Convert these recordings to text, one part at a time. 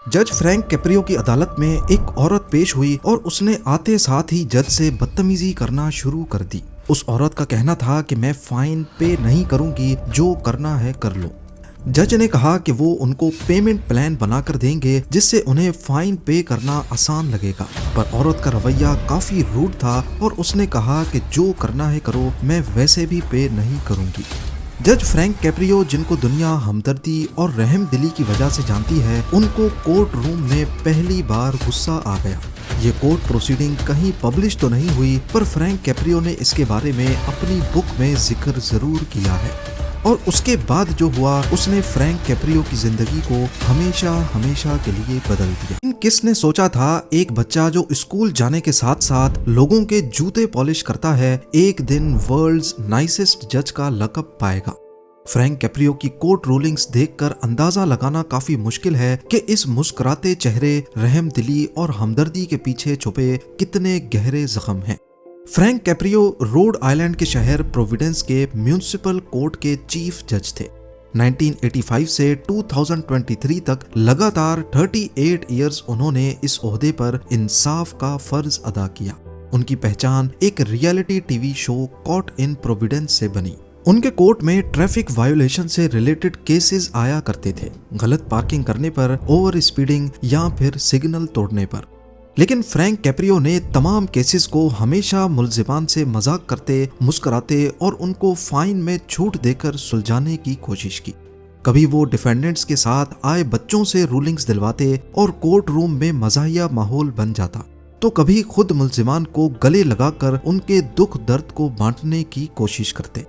जज Frank Caprio की अदालत में एक औरत पेश हुई और उसने आते साथ ही जज से बदतमीजी करना शुरू कर दी। उस औरत का कहना था कि मैं फाइन पे नहीं करूंगी, जो करना है कर लो। जज ने कहा कि वो उनको पेमेंट प्लान बनाकर देंगे जिससे उन्हें फाइन पे करना आसान लगेगा, पर औरत का रवैया काफी रूड था और उसने कहा कि जो करना है करो, मैं वैसे भी पे नहीं करूंगी। जज फ्रैंक कैप्रियो, जिनको दुनिया हमदर्दी और रहम दिली की वजह से जानती है, उनको कोर्ट रूम में पहली बार गुस्सा आ गया। ये कोर्ट प्रोसीडिंग कहीं पब्लिश तो नहीं हुई, पर फ्रैंक कैप्रियो ने इसके बारे में अपनी बुक में जिक्र जरूर किया है। और उसके बाद जो हुआ, उसने फ्रैंक कैप्रियो की जिंदगी को हमेशा हमेशा के लिए बदल दिया। किसने सोचा था एक बच्चा जो स्कूल जाने के साथ साथ लोगों के जूते पॉलिश करता है, एक दिन वर्ल्ड्स नाइसेस्ट जज का लक़ब पाएगा। फ्रैंक कैप्रियो की कोर्ट रूलिंग्स देखकर अंदाजा लगाना काफी मुश्किल है कि इस मुस्कुराते चेहरे, रहम दिली और हमदर्दी के पीछे छुपे कितने गहरे जख्म हैं। फ्रैंक कैप्रियो रोड आइलैंड के शहर प्रोविडेंस के म्यूनिसिपल कोर्ट के चीफ जज थे। 1985 से 2023 तक लगातार 38 इयर्स उन्होंने इस ओहदे पर इंसाफ का फर्ज अदा किया। उनकी पहचान एक reality TV show caught in Providence से बनी। उनके कोर्ट में ट्रैफिक वायोलेशन से रिलेटेड केसेस आया करते थे, गलत पार्किंग करने पर, ओवर स्पीडिंग या फिर सिग्नल तोड़ने पर। लेकिन फ्रैंक कैप्रियो ने तमाम केसेस को हमेशा मुल्जिमान से मजाक करते, मुस्कुराते और उनको फाइन में छूट देकर सुलझाने की कोशिश की। कभी वो डिफेंडेंट्स के साथ आए बच्चों से रूलिंग्स दिलवाते और कोर्ट रूम में मज़ाहिया माहौल बन जाता, तो कभी खुद मुल्जिमान को गले लगाकर उनके दुख दर्द को बांटने की कोशिश करते।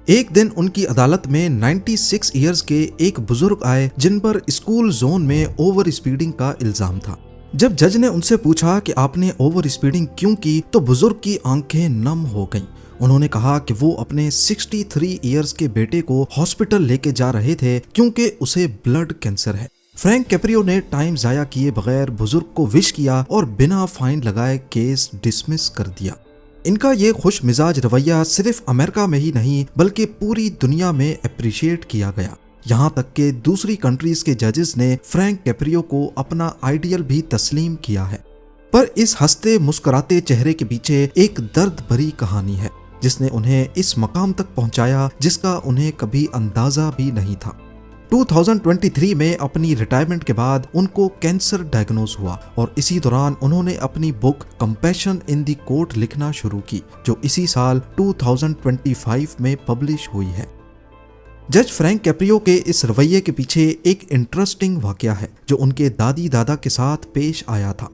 एक दिन उनकी अदालत में 96 इयर्स के एक बुजुर्ग आए जिन पर स्कूल जोन में ओवर स्पीडिंग का इल्जाम था। जब जज ने उनसे पूछा कि आपने ओवर स्पीडिंग क्यों की, तो बुजुर्ग की आंखें नम हो गईं। उन्होंने कहा कि वो अपने 63 इयर्स के बेटे को हॉस्पिटल लेके जा रहे थे क्योंकि उसे ब्लड कैंसर है। फ्रैंक कैप्रियो ने टाइम जाया किए बगैर बुजुर्ग को विश किया और बिना फाइन लगाए केस डिसमिस कर दिया। इनका ये खुश मिजाज रवैया सिर्फ अमेरिका में ही नहीं बल्कि पूरी दुनिया में अप्रिशिएट किया गया। यहाँ तक कि दूसरी कंट्रीज के जजेस ने फ्रैंक कैप्रियो को अपना आइडियल भी तस्लीम किया है। पर इस हंसते मुस्कुराते चेहरे के पीछे एक दर्द भरी कहानी है जिसने उन्हें इस मकाम तक पहुंचाया जिसका उन्हें कभी अंदाजा भी नहीं था। 2023 में अपनी रिटायरमेंट के बाद उनको कैंसर डायग्नोज हुआ और इसी दौरान उन्होंने अपनी book compassion in the court लिखना शुरू की, जो इसी साल 2025 में पब्लिश हुई है। जज फ्रैंक कैप्रियो के इस रवैये के पीछे एक इंटरेस्टिंग वाकया है जो उनके दादी दादा के साथ पेश आया था।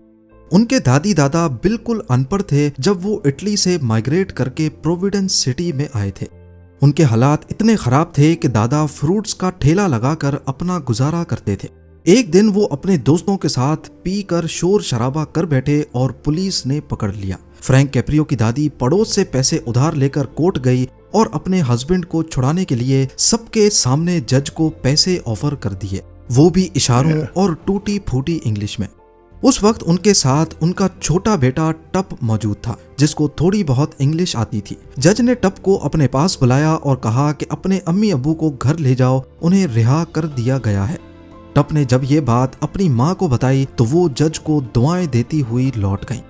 उनके दादी दादा बिल्कुल अनपढ़ थे जब वो इटली से माइग्रेट करके प्रोविडेंस सिटी में आए थे। उनके हालात इतने खराब थे कि दादा फ्रूट्स का ठेला लगाकर अपना गुजारा करते थे। एक दिन वो अपने दोस्तों के साथ पीकर शोर शराबा कर बैठे और पुलिस ने पकड़ लिया। फ्रैंक कैप्रियो की दादी पड़ोस से पैसे उधार लेकर कोर्ट गई और अपने हस्बैंड को छुड़ाने के लिए सबके सामने जज को पैसे ऑफर कर दिए, वो भी इशारों और टूटी फूटी इंग्लिश में। उस वक्त उनके साथ उनका छोटा बेटा टप मौजूद था जिसको थोड़ी बहुत इंग्लिश आती थी। जज ने टप को अपने पास बुलाया और कहा कि अपने अम्मी अब्बू को घर ले जाओ, उन्हें रिहा कर दिया गया है। टप ने जब ये बात अपनी माँ को बताई तो वो जज को दुआएं देती हुई लौट गई।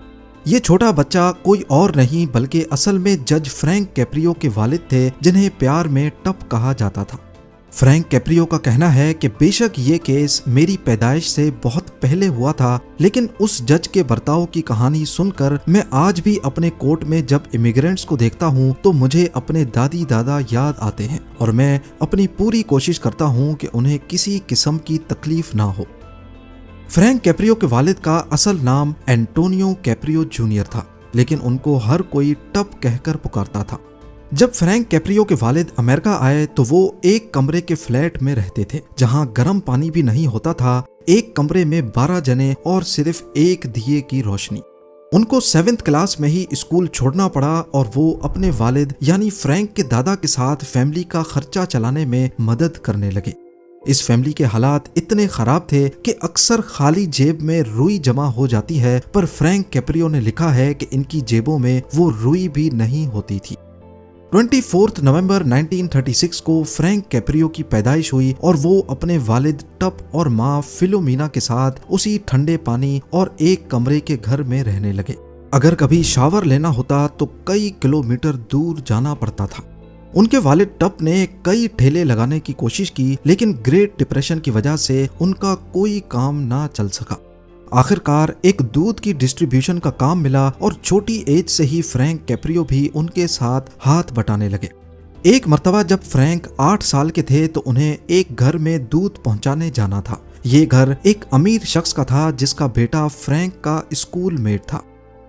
ये छोटा बच्चा कोई और नहीं बल्कि असल में जज फ्रैंक कैप्रियो के वालिद थे जिन्हें प्यार में टप कहा जाता था। फ्रैंक कैप्रियो का कहना है कि बेशक ये केस मेरी पैदाइश से बहुत पहले हुआ था, लेकिन उस जज के बर्ताव की कहानी सुनकर मैं आज भी अपने कोर्ट में जब इमिग्रेंट्स को देखता हूँ तो मुझे अपने दादी दादा याद आते हैं और मैं अपनी पूरी कोशिश करता हूँ कि उन्हें किसी किस्म की तकलीफ ना हो। फ्रैंक कैप्रियो के वालिद का असल नाम एंटोनियो कैप्रियो जूनियर था, लेकिन उनको हर कोई टप कहकर पुकारता था। जब फ्रैंक कैप्रियो के वालिद अमेरिका आए तो वो एक कमरे के फ्लैट में रहते थे जहां गर्म पानी भी नहीं होता था। एक कमरे में 12 जने और सिर्फ एक दिए की रोशनी। उनको 7th क्लास में ही स्कूल छोड़ना पड़ा और वो अपने वालिद यानी फ्रैंक के दादा के साथ फैमिली का खर्चा चलाने में मदद करने लगे। इस फैमिली के हालात इतने खराब थे कि अक्सर खाली जेब में रुई जमा हो जाती है, पर फ्रैंक कैप्रियो ने लिखा है कि इनकी जेबों में वो रुई भी नहीं होती थी। 24 नवंबर 1936 को फ्रैंक कैप्रियो की पैदाइश हुई और वो अपने वालिद टप और माँ फिलोमिना के साथ उसी ठंडे पानी और एक कमरे के घर में रहने लगे। अगर कभी शावर लेना होता तो कई किलोमीटर दूर जाना पड़ता था। उनके वालिद टप ने कई ठेले लगाने की कोशिश की, लेकिन ग्रेट डिप्रेशन की वजह से उनका कोई काम ना चल सका। आखिरकार एक दूध की डिस्ट्रीब्यूशन का काम मिला और छोटी एज से ही फ्रैंक कैप्रियो भी उनके साथ हाथ बटाने लगे। एक मर्तबा जब फ्रैंक 8 साल के थे तो उन्हें एक घर में दूध पहुंचाने जाना था। ये घर एक अमीर शख्स का था जिसका बेटा फ्रैंक का स्कूल मेट था।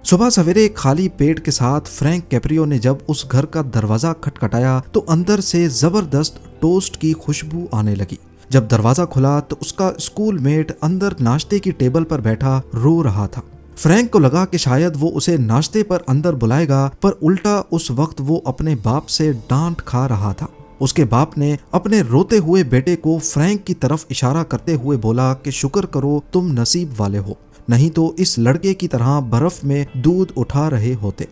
सुबह सवेरे खाली पेट के साथ फ्रैंक कैप्रियो ने जब उस घर का दरवाजा खटखटाया तो अंदर से जबरदस्त टोस्ट की खुशबू आने लगी। जब दरवाजा खुला तो उसका स्कूल मेट अंदर नाश्ते की टेबल पर बैठा रो रहा था। फ्रैंक को लगा कि शायद वो उसे नाश्ते पर अंदर बुलाएगा, पर उल्टा उस वक्त वो अपने बाप से डांट खा रहा था। उसके बाप ने अपने रोते हुए बेटे को फ्रैंक की तरफ इशारा करते हुए बोला कि शुक्र करो तुम नसीब वाले हो, नहीं तो इस लड़के की तरह बर्फ में दूध उठा रहे होते।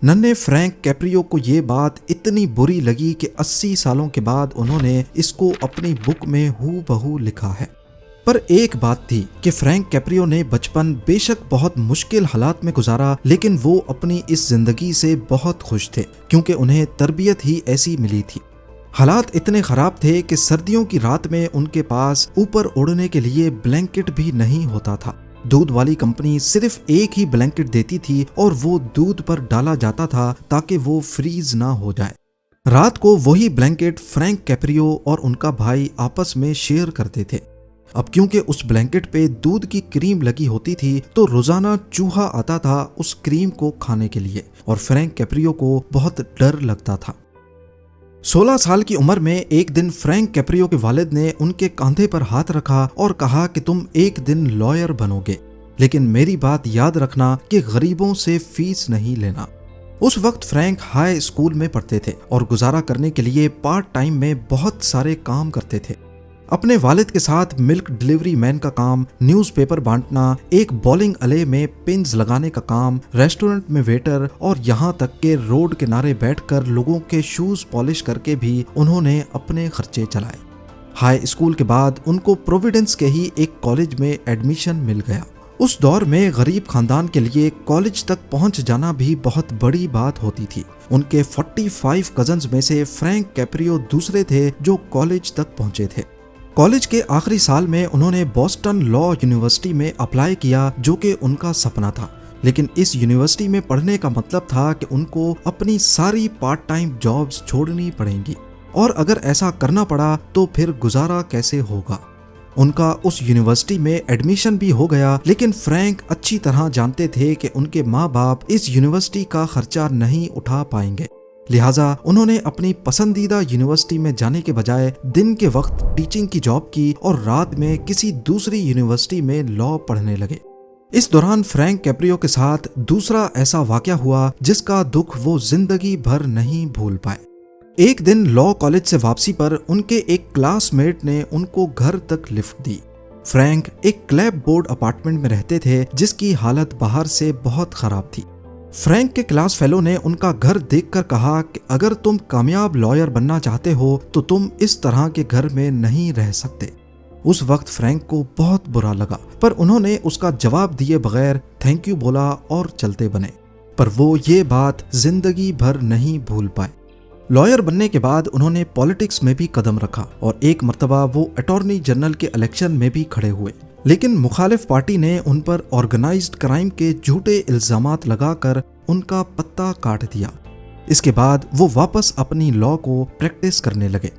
नन्हे फ्रैंक कैप्रियो को ये बात इतनी बुरी लगी कि 80 सालों के बाद उन्होंने इसको अपनी बुक में हूबहू लिखा है। पर एक बात थी कि फ्रैंक कैप्रियो ने बचपन बेशक बहुत मुश्किल हालात में गुजारा, लेकिन वो अपनी इस जिंदगी से बहुत खुश थे क्योंकि उन्हें तरबियत ही ऐसी मिली थी। हालात इतने खराब थे कि सर्दियों की रात में उनके पास ऊपर ओढ़ने के लिए ब्लैंकेट भी नहीं होता था। दूध वाली कंपनी सिर्फ एक ही ब्लैंकेट देती थी और वो दूध पर डाला जाता था ताकि वो फ्रीज ना हो जाए। रात को वही ब्लैंकेट फ्रैंक कैप्रियो और उनका भाई आपस में शेयर करते थे। अब क्योंकि उस ब्लैंकेट पे दूध की क्रीम लगी होती थी तो रोजाना चूहा आता था उस क्रीम को खाने के लिए और फ्रैंक कैप्रियो को बहुत डर लगता था। 16 साल की उम्र में एक दिन फ्रैंक कैप्रियो के वालिद ने उनके कंधे पर हाथ रखा और कहा कि तुम एक दिन लॉयर बनोगे, लेकिन मेरी बात याद रखना कि गरीबों से फीस नहीं लेना। उस वक्त फ्रैंक हाई स्कूल में पढ़ते थे और गुजारा करने के लिए पार्ट टाइम में बहुत सारे काम करते थे। अपने वालिद के साथ मिल्क डिलीवरी मैन का काम, न्यूज़पेपर बांटना, एक बॉलिंग अले में पिन्स लगाने का काम, रेस्टोरेंट में वेटर और यहाँ तक के रोड किनारे बैठकर लोगों के शूज पॉलिश करके भी उन्होंने अपने खर्चे चलाए। हाई स्कूल के बाद उनको प्रोविडेंस के ही एक कॉलेज में एडमिशन मिल गया। उस दौर में गरीब खानदान के लिए कॉलेज तक पहुंच जाना भी बहुत बड़ी बात होती थी। उनके 45 कजन्स में से फ्रैंक कैप्रियो दूसरे थे जो कॉलेज तक पहुंचे थे। कॉलेज के आखिरी साल में उन्होंने बॉस्टन लॉ यूनिवर्सिटी में अप्लाई किया जो कि उनका सपना था, लेकिन इस यूनिवर्सिटी में पढ़ने का मतलब था कि उनको अपनी सारी पार्ट टाइम जॉब्स छोड़नी पड़ेंगी और अगर ऐसा करना पड़ा तो फिर गुजारा कैसे होगा। उनका उस यूनिवर्सिटी में एडमिशन भी हो गया, लेकिन फ्रैंक अच्छी तरह जानते थे कि उनके माँ बाप इस यूनिवर्सिटी का खर्चा नहीं उठा पाएंगे, लिहाजा उन्होंने अपनी पसंदीदा यूनिवर्सिटी में जाने के बजाय दिन के वक्त टीचिंग की जॉब की और रात में किसी दूसरी यूनिवर्सिटी में लॉ पढ़ने लगे। इस दौरान फ्रैंक कैप्रियो के साथ दूसरा ऐसा वाकया हुआ जिसका दुख वो जिंदगी भर नहीं भूल पाए। एक दिन लॉ कॉलेज से वापसी पर उनके एक क्लासमेट ने उनको घर तक लिफ्ट दी। फ्रैंक एक क्लैप बोर्ड अपार्टमेंट में रहते थे जिसकी हालत बाहर से बहुत खराब थी। फ्रैंक के क्लास फेलो ने उनका घर देखकर कहा कि अगर तुम कामयाब लॉयर बनना चाहते हो तो तुम इस तरह के घर में नहीं रह सकते। उस वक्त फ्रैंक को बहुत बुरा लगा, पर उन्होंने उसका जवाब दिए बगैर थैंक यू बोला और चलते बने। पर वो ये बात जिंदगी भर नहीं भूल पाए। लॉयर बनने के बाद उन्होंने पॉलिटिक्स में भी कदम रखा और एक मर्तबा वो अटॉर्नी जनरल के इलेक्शन में भी खड़े हुए, लेकिन मुखालिफ पार्टी ने उन पर ऑर्गेनाइज्ड क्राइम के झूठे इल्जामात लगाकर उनका पत्ता काट दिया। इसके बाद वो वापस अपनी लॉ को प्रैक्टिस करने लगे।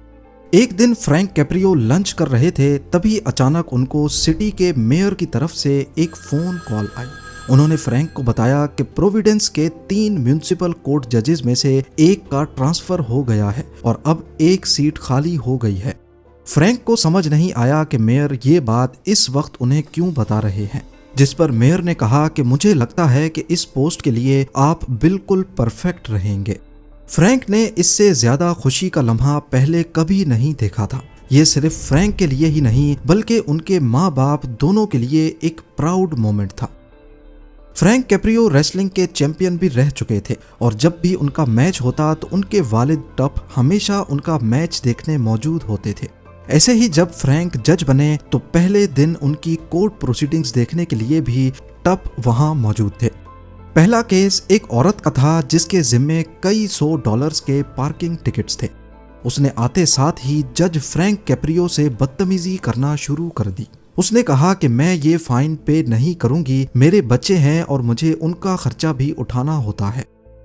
एक दिन फ्रैंक कैप्रियो लंच कर रहे थे, तभी अचानक उनको सिटी के मेयर की तरफ से एक फोन कॉल आई। उन्होंने फ्रैंक को बताया कि प्रोविडेंस के 3 म्युनिसिपल कोर्ट जजेस में से एक का ट्रांसफर हो गया है और अब एक सीट खाली हो गई है। फ्रैंक को समझ नहीं आया कि मेयर ये बात इस वक्त उन्हें क्यों बता रहे हैं, जिस पर मेयर ने कहा कि मुझे लगता है कि इस पोस्ट के लिए आप बिल्कुल परफेक्ट रहेंगे। फ्रैंक ने इससे ज्यादा खुशी का लम्हा पहले कभी नहीं देखा था। ये सिर्फ फ्रैंक के लिए ही नहीं बल्कि उनके माँ बाप दोनों के लिए एक प्राउड मोमेंट था। फ्रैंक कैप्रियो रेसलिंग के चैंपियन भी रह चुके थे और जब भी उनका मैच होता तो उनके वालिद टप हमेशा उनका मैच देखने मौजूद होते थे। ऐसे ही जब फ्रैंक जज बने तो पहले दिन उनकी कोर्ट प्रोसीडिंग्स देखने के लिए भी टप वहां मौजूद थे। पहला केस एक औरत का था जिसके जिम्मे कई $100 के पार्किंग टिकट्स थे। उसने आते साथ ही जज फ्रैंक कैप्रियो से बदतमीजी करना शुरू कर दी। उसने कहा कि मैं ये फाइन पे नहीं करूंगी, मेरे बच्चे हैं और मुझे उनका खर्चा भी उठाना होता है।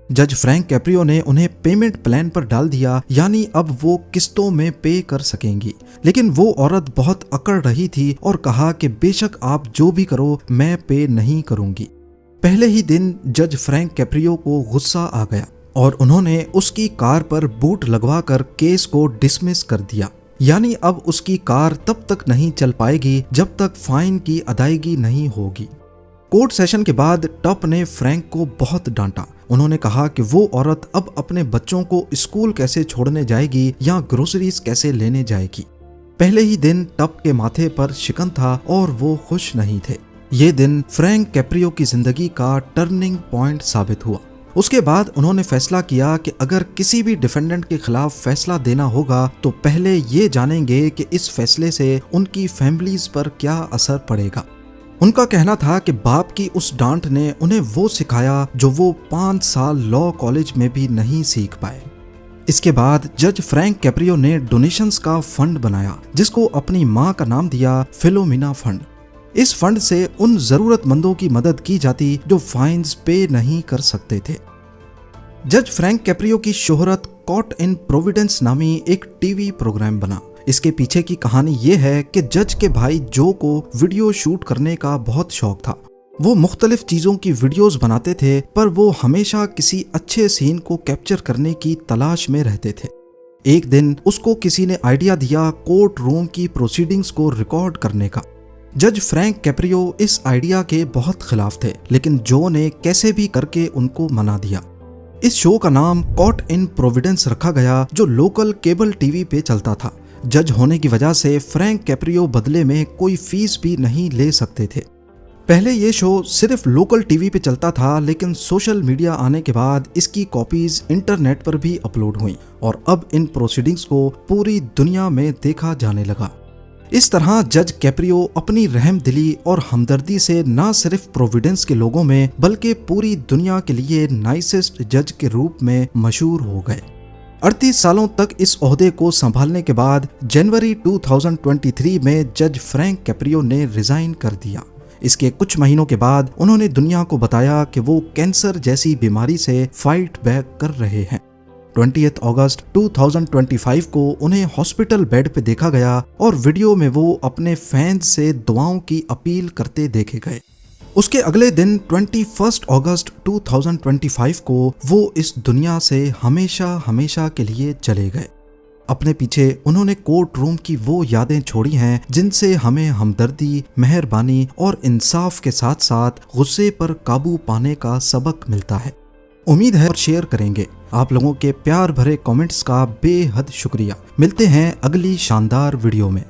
जज फ्रैंक कैप्रियो ने उन्हें पेमेंट प्लान पर डाल दिया, यानी अब वो किस्तों में पे कर सकेंगी। लेकिन वो औरत बहुत अकड़ रही थी और कहा कि बेशक आप जो भी करो मैं पे नहीं करूंगी। पहले ही दिन जज फ्रैंक कैप्रियो को गुस्सा आ गया और उन्होंने उसकी कार पर बूट लगवाकर केस को डिसमिस कर दिया। यानी अब उसकी कार तब तक नहीं चल पाएगी जब तक फाइन की अदायगी नहीं होगी। कोर्ट सेशन के बाद टप ने फ्रैंक को बहुत डांटा। उन्होंने कहा कि वो औरत अब अपने बच्चों को स्कूल कैसे छोड़ने जाएगी या ग्रोसरीज कैसे लेने जाएगी। पहले ही दिन टप के माथे पर शिकन था और वो खुश नहीं थे। ये दिन फ्रैंक कैप्रियो की जिंदगी का टर्निंग पॉइंट साबित हुआ। उसके बाद उन्होंने फैसला किया कि अगर किसी भी डिफेंडेंट के खिलाफ फैसला देना होगा तो पहले ये जानेंगे कि इस फैसले से उनकी फैमिलीज पर क्या असर पड़ेगा। उनका कहना था कि बाप की उस डांट ने उन्हें वो सिखाया जो वो 5 साल लॉ कॉलेज में भी नहीं सीख पाए। इसके बाद जज फ्रैंक कैप्रियो ने डोनेशंस का फंड बनाया जिसको अपनी मां का नाम दिया फिलोमिना फंड। इस फंड से उन जरूरतमंदों की मदद की जाती जो फाइन्स पे नहीं कर सकते थे। जज फ्रैंक कैप्रियो की शोहरत कॉट इन प्रोविडेंस नामी एक टीवी प्रोग्राम बना। इसके पीछे की कहानी ये है कि जज के भाई जो को वीडियो शूट करने का बहुत शौक था। वो मुख्तलिफ चीजों की वीडियोस बनाते थे पर वो हमेशा किसी अच्छे सीन को कैप्चर करने की तलाश में रहते थे। एक दिन उसको किसी ने आइडिया दिया कोर्ट रूम की प्रोसीडिंग्स को रिकॉर्ड करने का। जज फ्रैंक कैप्रियो इस आइडिया के बहुत खिलाफ थे, लेकिन जो ने कैसे भी करके उनको मना दिया। इस शो का नाम कॉट इन प्रोविडेंस रखा गया जो लोकल केबल टीवी पे चलता था। जज होने की वजह से फ्रैंक कैप्रियो बदले में कोई फीस भी नहीं ले सकते थे। पहले ये शो सिर्फ लोकल टीवी पे चलता था, लेकिन सोशल मीडिया आने के बाद इसकी कॉपीज इंटरनेट पर भी अपलोड हुई और अब इन प्रोसीडिंग्स को पूरी दुनिया में देखा जाने लगा। इस तरह जज कैप्रियो अपनी रहमदिली और हमदर्दी से न सिर्फ प्रोविडेंस के लोगों में बल्कि पूरी दुनिया के लिए नाइसेस्ट जज के रूप में मशहूर हो गए। 38 सालों तक इस ओहदे को संभालने के बाद जनवरी 2023 में जज फ्रैंक कैप्रियो ने रिजाइन कर दिया। इसके कुछ महीनों के बाद उन्होंने दुनिया को बताया कि वो कैंसर जैसी बीमारी से फाइट बैक कर रहे हैं। 20 अगस्त 2025 को उन्हें हॉस्पिटल बेड पे देखा गया और वीडियो में वो अपने फैंस से दुआओं की अपील करते देखे गए। उसके अगले दिन 21 अगस्त 2025 को वो इस दुनिया से हमेशा हमेशा के लिए चले गए। अपने पीछे उन्होंने कोर्ट रूम की वो यादें छोड़ी हैं जिनसे हमें हमदर्दी, मेहरबानी और इंसाफ के साथ साथ गुस्से पर काबू पाने का सबक मिलता है। उम्मीद है और शेयर करेंगे। आप लोगों के प्यार भरे कमेंट्स का बेहद शुक्रिया। मिलते हैं अगली शानदार वीडियो में।